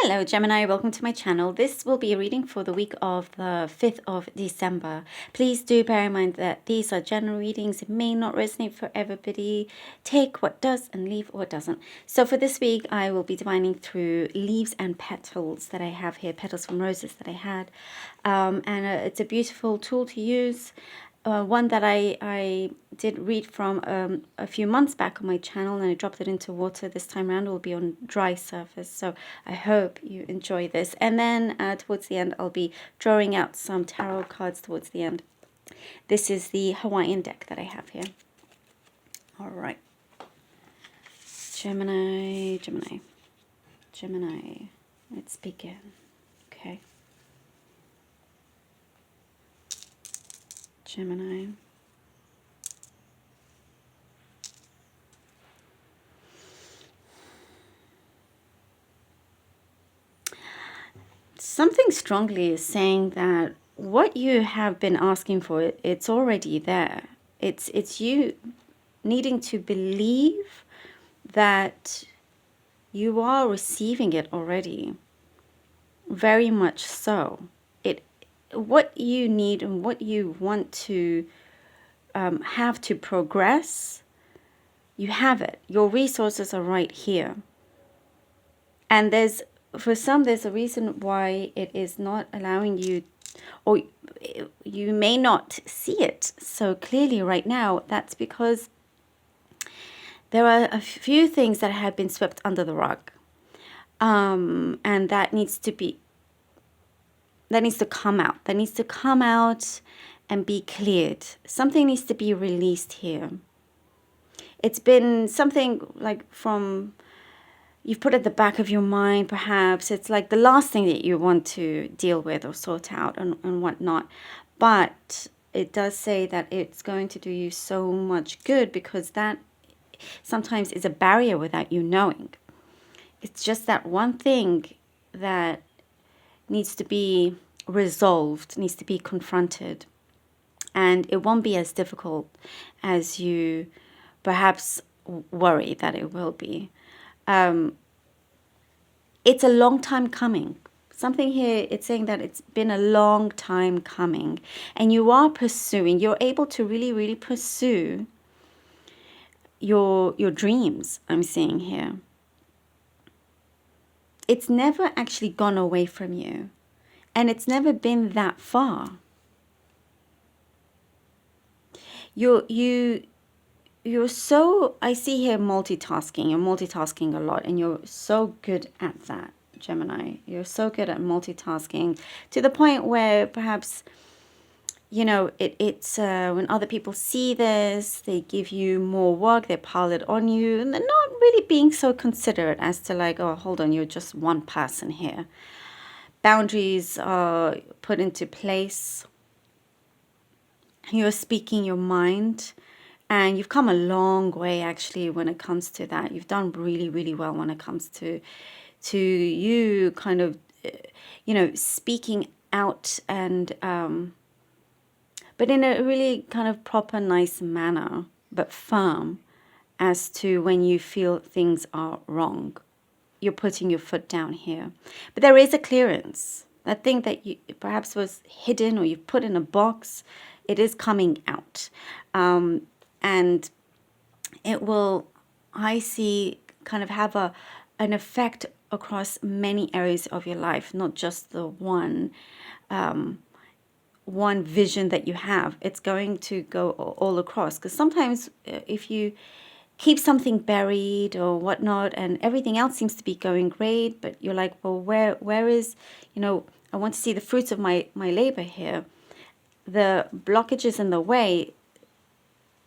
Hello Gemini, welcome to my channel. This will be a reading for the week of the 5th of December. Please do bear in mind that these are general readings. It may not resonate for everybody. Take what does and leave what doesn't. So for this week, I will be divining through leaves and petals that I have here, petals from roses that I had. It's a beautiful tool to use. One that I did read from a few months back on my channel, and I dropped it into water. This time around it will be on dry surface, so I hope you enjoy this. And then towards the end I'll be drawing out some tarot cards towards the end. This is the Hawaiian deck that I have here. All right, Gemini, let's begin. Okay, Gemini. Something strongly is saying that what you have been asking for, it's already there. It's you needing to believe that you are receiving it already. Very much so. What you need and what you want to have to progress, you have it. Your resources are right here. And for some, there's a reason why it is not allowing you, or you may not see it so clearly right now. That's because there are a few things that have been swept under the rug. And that needs to come out. That needs to come out and be cleared. Something needs to be released here. It's been something like you've put at the back of your mind, perhaps. It's like the last thing that you want to deal with or sort out and whatnot. But it does say that it's going to do you so much good, because that sometimes is a barrier without you knowing. It's just that one thing that needs to be resolved, needs to be confronted. And it won't be as difficult as you perhaps worry that it will be. It's a long time coming. Something here, it's saying that it's been a long time coming. And you are pursuing, you're able to really, really pursue your dreams, I'm seeing here. It's never actually gone away from you. And it's never been that far. You're so, I see here multitasking. You're multitasking a lot, and you're so good at that, Gemini. You're so good at multitasking to the point where perhaps, it's when other people see this, they give you more work, they pile it on you, and they're not really being so considerate as to like, oh, hold on, you're just one person here. Boundaries are put into place. You're speaking your mind. And you've come a long way, actually, when it comes to that. You've done really, really well when it comes to you kind of, speaking out and, but in a really kind of proper, nice manner, but firm as to when you feel things are wrong. You're putting your foot down here. But there is a clearance. That thing that you perhaps was hidden or you put in a box, it is coming out. And it will, I see, kind of have an effect across many areas of your life, not just the one vision that you have. It's going to go all across. Because sometimes if you keep something buried or whatnot, and everything else seems to be going great, but you're like, well, where is, I want to see the fruits of my labor here. The blockages in the way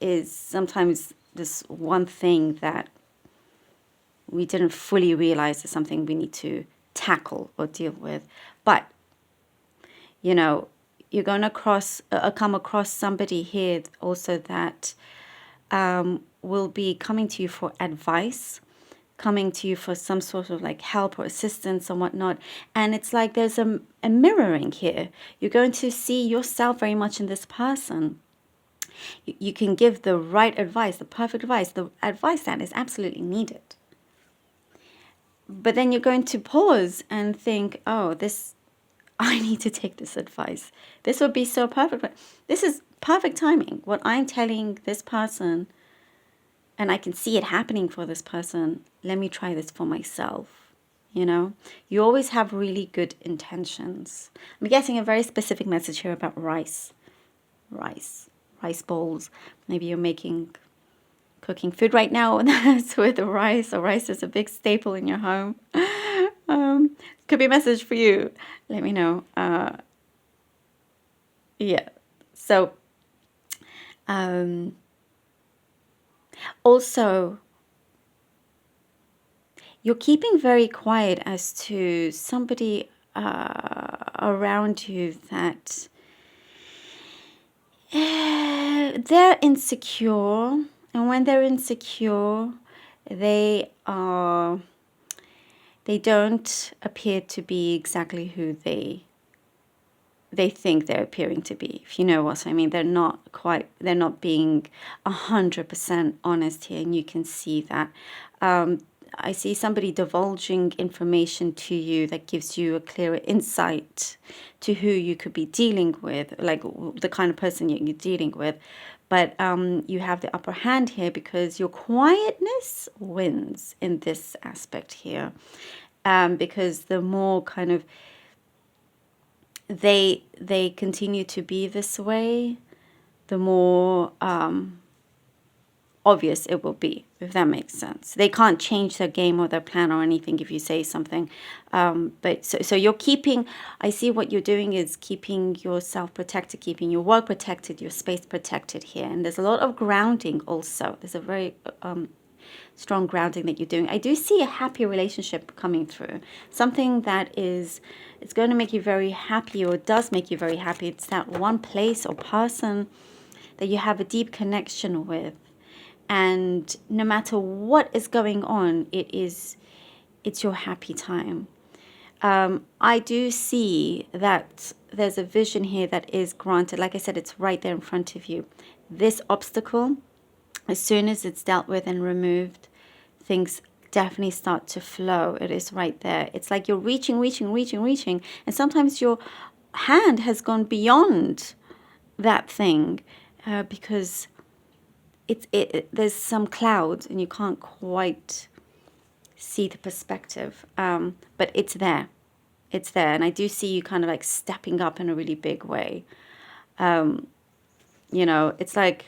is sometimes this one thing that we didn't fully realize is something we need to tackle or deal with. But, you're going to come across somebody here also that will be coming to you for advice, coming to you for some sort of like help or assistance and whatnot. And it's like there's a mirroring here. You're going to see yourself very much in this person. You can give the right advice, the perfect advice, the advice that is absolutely needed. but then you're going to pause and think, oh, this, I need to take this advice. This would be so perfect. But this is perfect timing. What I'm telling this person, and I can see it happening for this person, let me try this for myself. You know, you always have really good intentions. I'm getting a very specific message here about rice bowls. Maybe you're cooking food right now that's with rice, or rice is a big staple in your home. Could be a message for you. Let me know. Yeah. So, also, you're keeping very quiet as to somebody around you that they're insecure, and when they're insecure, they don't appear to be exactly who they think they're appearing to be, if you know what I mean. They're not being 100% honest here, and you can see that. I see somebody divulging information to you that gives you a clearer insight to who you could be dealing with, like the kind of person you're dealing with. But you have the upper hand here because your quietness wins in this aspect here. Because the more kind of they continue to be this way, the more obvious it will be, if that makes sense. They can't change their game or their plan or anything if you say something. But so you're keeping, I see what you're doing is keeping yourself protected, keeping your work protected, your space protected here. And there's a lot of grounding also. There's a very strong grounding that you're doing. I do see a happy relationship coming through. Something that it's going to make you very happy, or does make you very happy. It's that one place or person that you have a deep connection with. And no matter what is going on, it's your happy time. I do see that there's a vision here that is granted. Like I said, it's right there in front of you. This obstacle, as soon as it's dealt with and removed, things definitely start to flow. It is right there. It's like you're reaching, and sometimes your hand has gone beyond that thing because there's some clouds and you can't quite see the perspective, but it's there. It's there, and I do see you kind of like stepping up in a really big way. It's like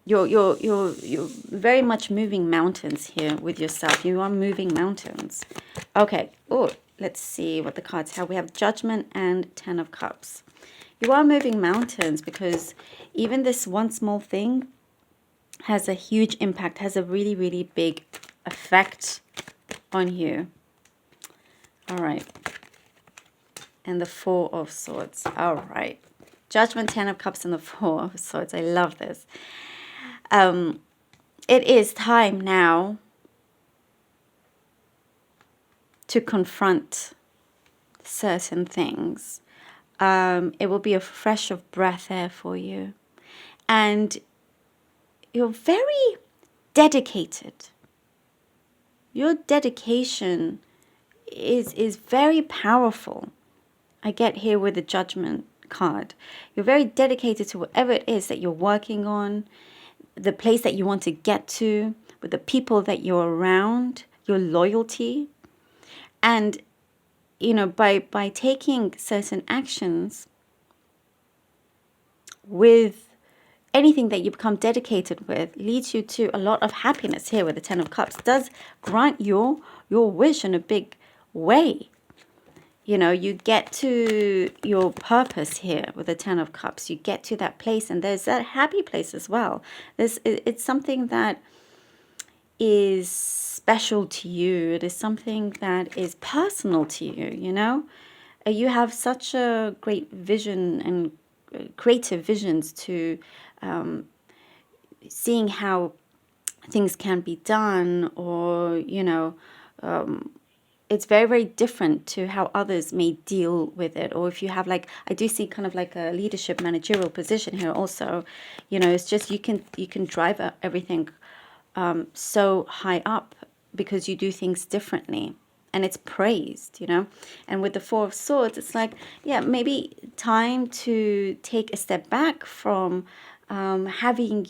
you're very much moving mountains here with yourself. You are moving mountains. Okay. Oh, let's see what the cards have. We have Judgment and Ten of Cups. You are moving mountains because even this one small thing has a huge impact, has a really, really big effect on you. All right. And the Four of Swords. All right. Judgment, Ten of Cups, and the Four of Swords. I love this. It is time now to confront certain things. It will be a fresh of breath air for you. And you're very dedicated. Your dedication is very powerful. I get here with the Judgment card. You're very dedicated to whatever it is that you're working on, the place that you want to get to, with the people that you're around, your loyalty. And by taking certain actions with anything that you become dedicated with, leads you to a lot of happiness here with the Ten of Cups. Does grant your wish in a big way. You get to your purpose here with the Ten of Cups. You get to that place, and there's that happy place as well. It's something that is special to you. It is something that is personal to you, You have such a great vision and creative visions to seeing how things can be done, or, it's very, very different to how others may deal with it. Or if you have I do see kind of like a leadership managerial position here also, it's just you can drive everything so high up because you do things differently. And it's praised, you know. And with the Four of Swords, it's like, yeah, maybe time to take a step back from having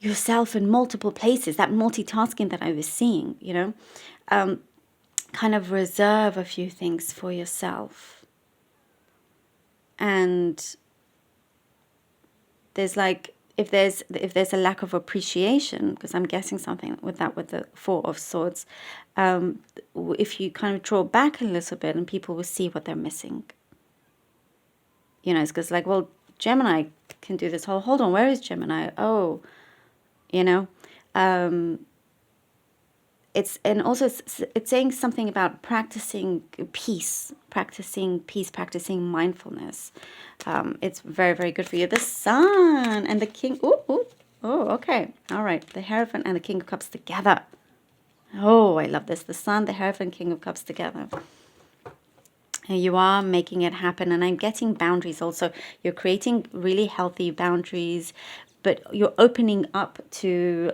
yourself in multiple places, that multitasking that I was seeing, you know. Kind of reserve a few things for yourself. And there's like, if there's a lack of appreciation, because I'm guessing something with that, with the Four of Swords, if you kind of draw back a little bit, and people will see what they're missing. You know, it's because like, well, Gemini can do this whole, hold on, where is Gemini? Oh, you know, and also it's saying something about practicing peace, practicing mindfulness. It's very, very good for you. The Sun and the King. Oh, okay. All right. The Hierophant and the King of Cups together. Oh, I love this. The Sun, the Hierophant, King of Cups together. And you are making it happen. And I'm getting boundaries also. You're creating really healthy boundaries, but you're opening up to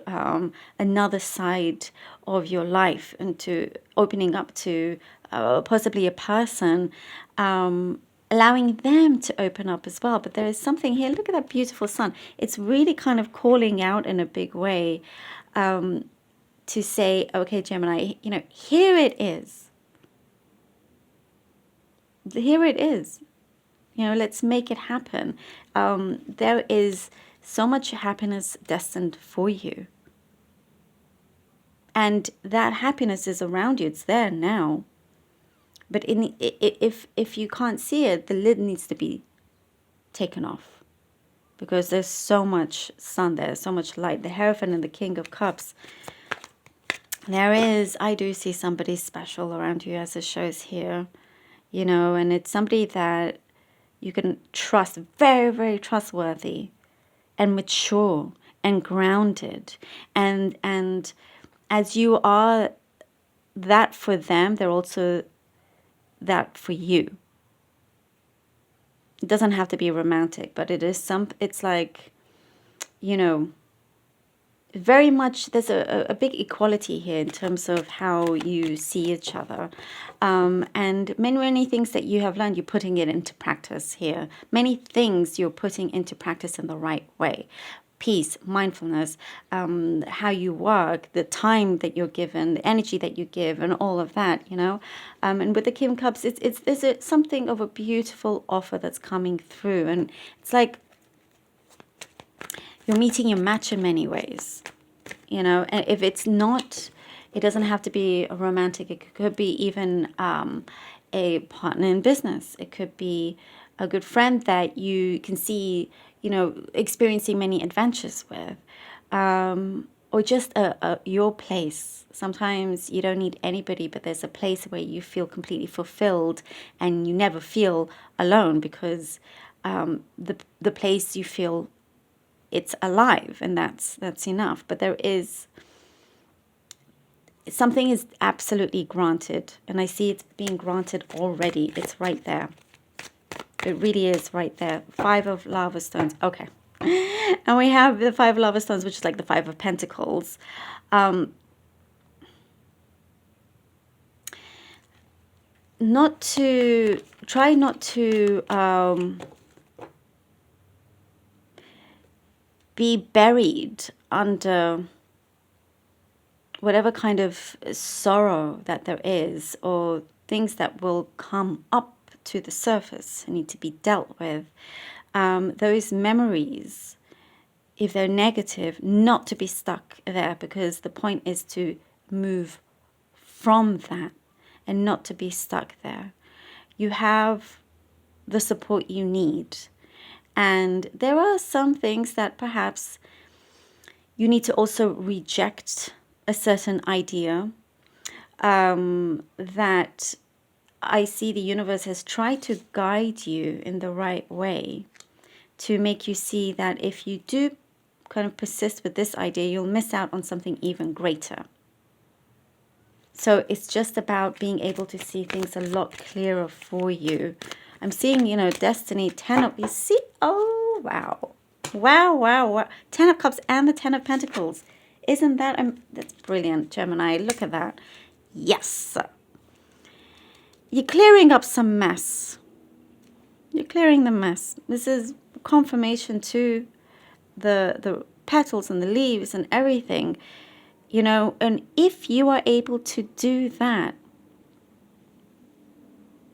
another side of your life, and to opening up to possibly a person, allowing them to open up as well. But there is something here. Look at that beautiful Sun. It's really kind of calling out in a big way to say, okay, Gemini, you know, here it is. Here it is. You know, let's make it happen. There is so much happiness destined for you. And that happiness is around you. It's there now. But if you can't see it, the lid needs to be taken off. Because there's so much sun there, so much light. The Hierophant and the King of Cups. I do see somebody special around you, as it shows here. You know, and it's somebody that you can trust, very, very trustworthy and mature and grounded. And as you are that for them, they're also that for you. It doesn't have to be romantic, but it's like, you know, very much there's a big equality here in terms of how you see each other. And many things that you have learned, you're putting it into practice here. Many things you're putting into practice in the right way. Peace, mindfulness, how you work, the time that you're given, the energy that you give, and all of that, you know. And with the King of Cups, there's something of a beautiful offer that's coming through. And it's like you're meeting your match in many ways, you know. And if it's not, it doesn't have to be romantic. It could be even a partner in business. It could be a good friend that you can see, you know, experiencing many adventures with, or just your place. Sometimes you don't need anybody, but there's a place where you feel completely fulfilled, and you never feel alone, because the place you feel it's alive, and that's enough. But there is something is absolutely granted, and I see it's being granted already. It's right there. It really is right there. Five of Lava Stones. Okay. And we have the Five of Lava Stones, which is like the Five of Pentacles. Try not to be buried under whatever kind of sorrow that there is, or things that will come up to the surface and need to be dealt with. Those memories, if they're negative, not to be stuck there, because the point is to move from that and not to be stuck there. You have the support you need. And there are some things that perhaps you need to also reject a certain idea that I see the universe has tried to guide you in the right way, to make you see that if you do kind of persist with this idea, you'll miss out on something even greater. So it's just about being able to see things a lot clearer for you. I'm seeing, you know, Destiny, 10 of, you see, oh, wow. Wow. 10 of Cups and the 10 of Pentacles. Isn't that, that's brilliant, Gemini. Look at that. Yes. You're clearing up some mess. You're clearing the mess. This is confirmation to the petals and the leaves and everything, you know. And if you are able to do that,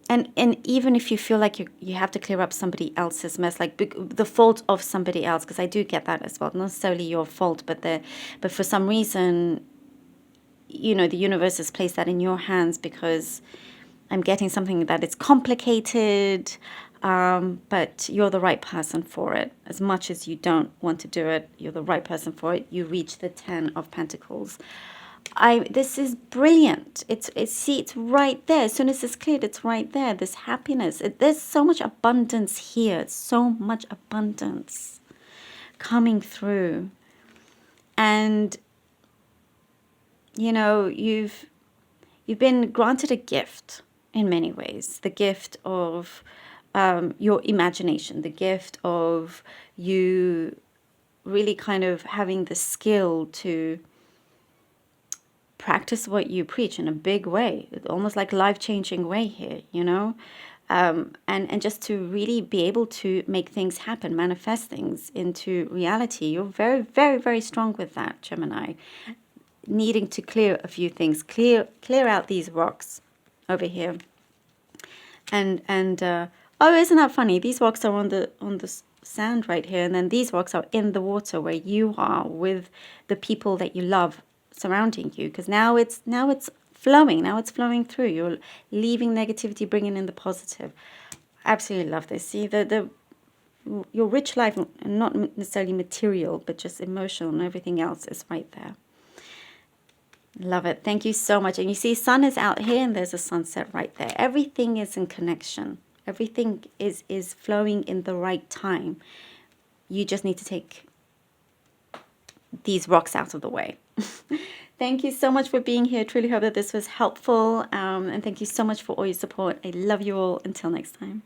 and even if you feel like you have to clear up somebody else's mess, like the fault of somebody else, because I do get that as well, not necessarily your fault, but for some reason, you know, the universe has placed that in your hands, because I'm getting something that it's complicated, but you're the right person for it. As much as you don't want to do it, you're the right person for it. You reach the 10 of Pentacles. This is brilliant. It's right there. As soon as it's cleared, it's right there. This happiness. There's so much abundance here. So much abundance coming through. And, you know, you've been granted a gift in many ways. The gift of your imagination. The gift of you really kind of having the skill to practice what you preach in a big way, almost like life-changing way here, you know, and just to really be able to make things happen, manifest things into reality. You're very, very, very strong with that, Gemini. Needing to clear a few things, clear out these rocks over here, and oh, isn't that funny? These rocks are on the sand right here, and then these rocks are in the water where you are with the people that you love surrounding you, because now it's flowing through. You're leaving negativity, bringing in the positive. Absolutely love this. See, your rich life, not necessarily material, but just emotional and everything else is right there. Love it. Thank you so much. And you see, sun is out here and there's a sunset right there. Everything is in connection. Everything is flowing in the right time. You just need to take these rocks out of the way. Thank you so much for being here. Truly hope that this was helpful. And thank you so much for all your support. I love you all. Until next time.